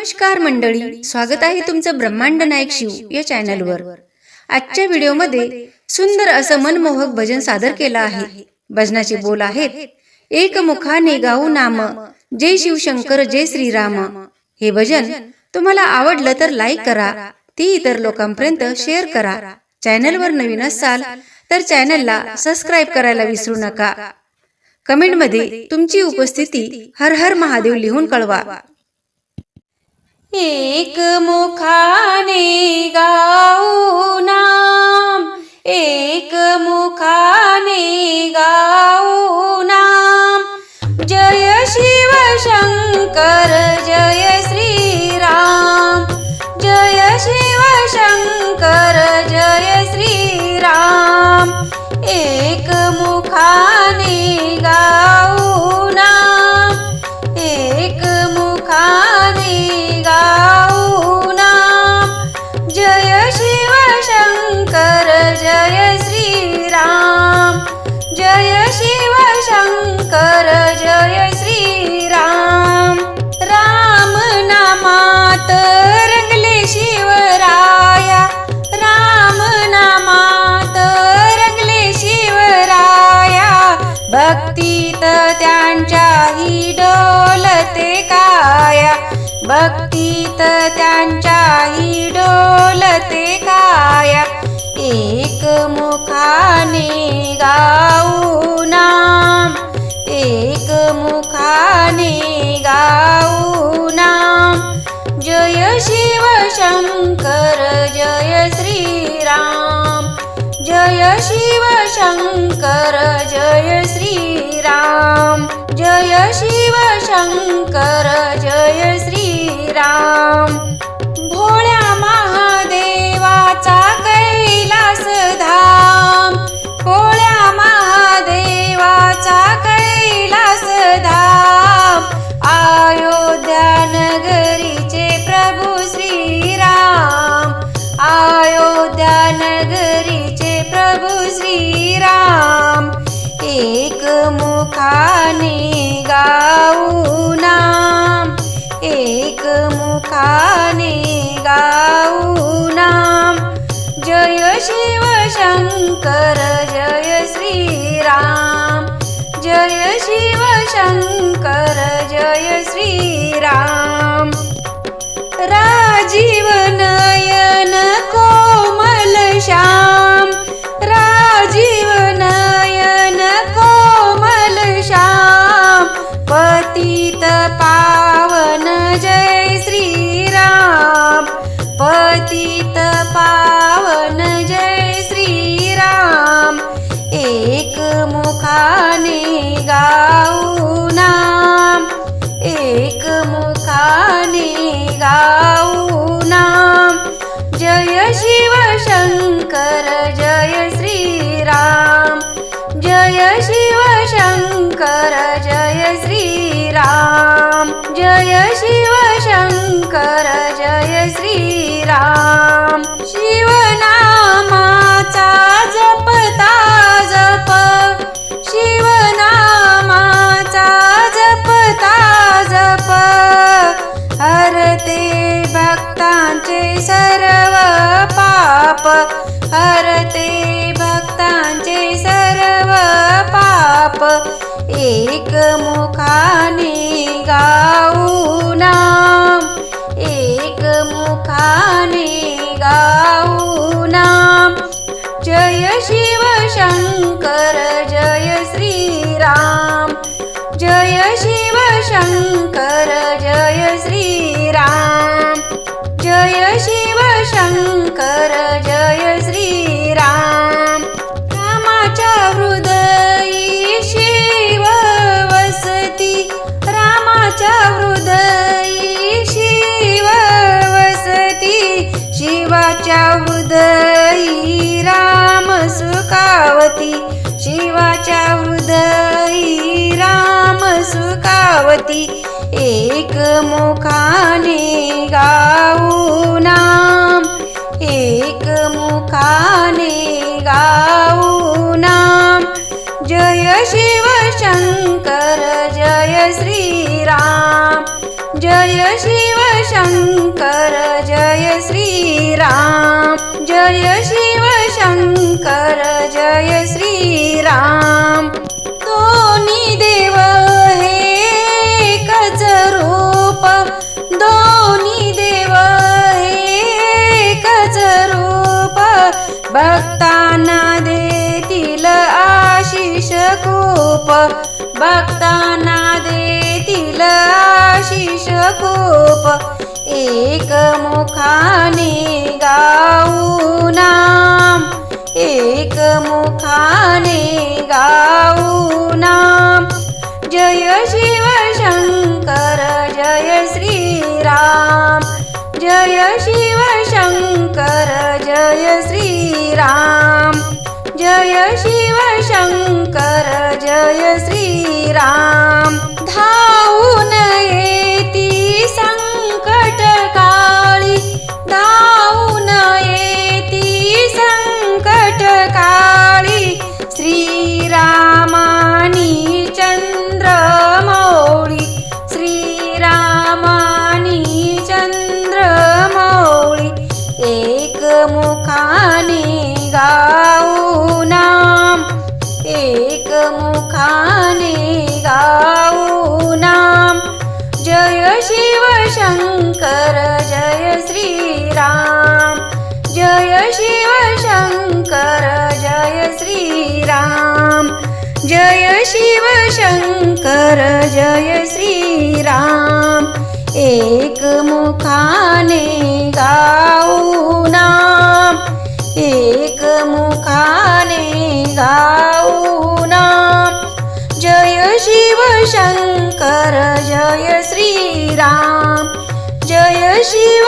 नमस्कार मंडळी, स्वागत आहे तुमचं ब्रह्मांड नायक शिव या चॅनलवर। आजच्या व्हिडिओमध्ये सुंदर असं मनमोहक भजन सादर केलं आहे। भजनाचे बोल आहेत, एक मुखाने गाऊ नाम, जय शिव शंकर जय श्रीराम। हे भजन तुम्हाला आवडलं तर लाईक करा, ती इतर लोकांपर्यंत शेअर करा। चॅनलवर नवीन असाल तर चॅनलला सबस्क्राइब करायला विसरू नका। कमेंटमध्ये तुमची उपस्थिती हर हर महादेव लिहून कळवा। एक मुखाने गाऊ नाम, एक मुखाने गाऊ नाम, जय शिव शंकर जय श्रीराम, जय शिव शंकर जय श्रीराम। एक मुखाने गाऊ नाम, एक मुखाने गाऊ नाम, जय शिव शंकर जय श्रीराम, जय शिव शंकर जय श्रीराम। राम नामात रंगले शिवराया, राम नामात रंगले शिवराया, भक्तीत त्यांच्याही डोलते काया, भक्तीत त्यांच्याही डोलते काया। एक मुखाने गाऊ नाम, एक मुखाने गाऊ नाम, जय शिव शंकर जय श्रीराम, जय शिव शंकर जय श्रीराम, जय शिव शंकर जय श्रीराम। भोळ्या महादेवाचा कैलास धाम, भोळ्या महादेवाचा कैलास धाम, अयोध्या नगरीचे प्रभू श्रीराम, अयोध्या नगरीचे प्रभू श्रीराम। एक मुखाने गाऊ नाम, एक मुखाने गाऊ नाम, जय शिव शंकर जय श्रीराम, जय शिव शंकर जय श्रीराम। राजीव नयन कोमल श्याम, राजीव नयन कोमल श्याम, पतित पावन जय श्रीराम, पतित पावन जय श्रीराम। एक मुखाने गाऊ नाम, एक मुखाने गाऊ नाम, जय शिव शंकर जय श्रीराम, जय शिव शंकर जय श्रीराम, जय शिव शंकर जय श्रीराम। शिवनामाचा जपता जप, शिवनामाचा जपता जप, हरते भक्तांचे सर्व पाप, हरते भक्तांचे सर्व पाप। एक मुखाने गाऊ नाम, एक मुखाने गाऊ नाम, जय शिव शंकर जय श्रीराम, जय शिव शंकर जय श्रीराम, जय शिव शंकर जय श्रीराम। रामाच्या हृदयी शिव वसती, रामाच्या हृदयी शिव वसती, शिवाच्या हृदयी राम सुखावती, शिवाच्या हृदयी राम सुखावती। एक मुखाने गाऊ नाम, एक मुखाने गाऊ नाम, जय शिव शंकर जय श्रीराम, जय शिव शंकर शंकर जय श्रीराम. दोन्ही देव हे एकच रूप, दोन्ही देव हे एकच रूप, भक्तांना देतील आशीष खूप, भक्तांना देतील आशीष खूप. एक मुखाने गाऊ नाम, एक मुखाने गाऊ नाम. जय शिव शंकर जय श्रीराम, जय शिव शंकर जय श्रीराम, जय शिव शंकर जय श्रीराम. धावून येती संकट काळी, धावून येती संकट काळी, श्रीरामानी चंद्रमौळी, श्रीरामानी चंद्रमौळी. एक मुखाने गाऊ नाम, एक मुखाने गाऊ नाम. जय शिव शंकर जय श्रीराम, जय शिव शंकर जय श्रीराम, जय शिव शंकर जय श्रीराम. एक मुखाने गाऊ नाम, एक मुखाने गाऊ नाम. जय शिव शंकर जय श्रीराम, जय शिव